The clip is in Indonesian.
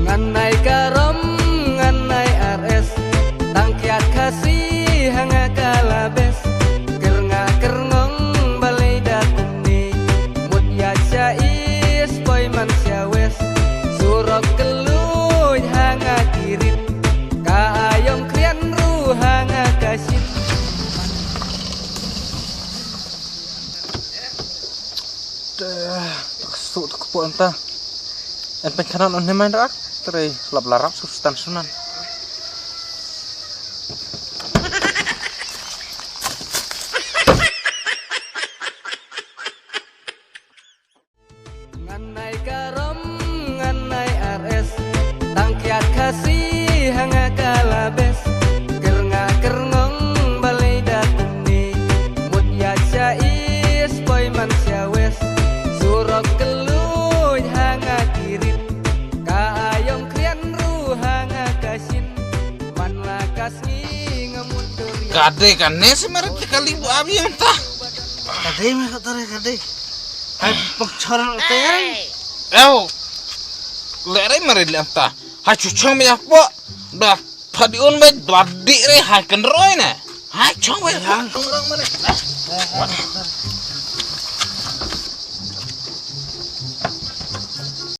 nganai karom nganai RS tangkiat kasih hanga kalabes kernga kerngong balai datuni mut ya jais boy man siawes surok keluy hanga kirit kaayong krian ru hanga kasit Su tu kepo enta. En penkanan on nemain rak. Teri lap larap substansunan. nganai karom nganai RS tangkiat kasih hanga kalabes kernga kerngong balai datuni mut ya jais boy man siawes surok keluy hanga kirit kaayong krian ru hanga kasin man lakas ngemundur Kade kan nes merek kali bu abi entah. Kadai mah katanya kadai. Hai pengcoran teh. Lere merek entah. Hai cucong banyak po. Dah padiun me dwadi re hai kenroy ne. Hai cong banyak. Yang orang mana?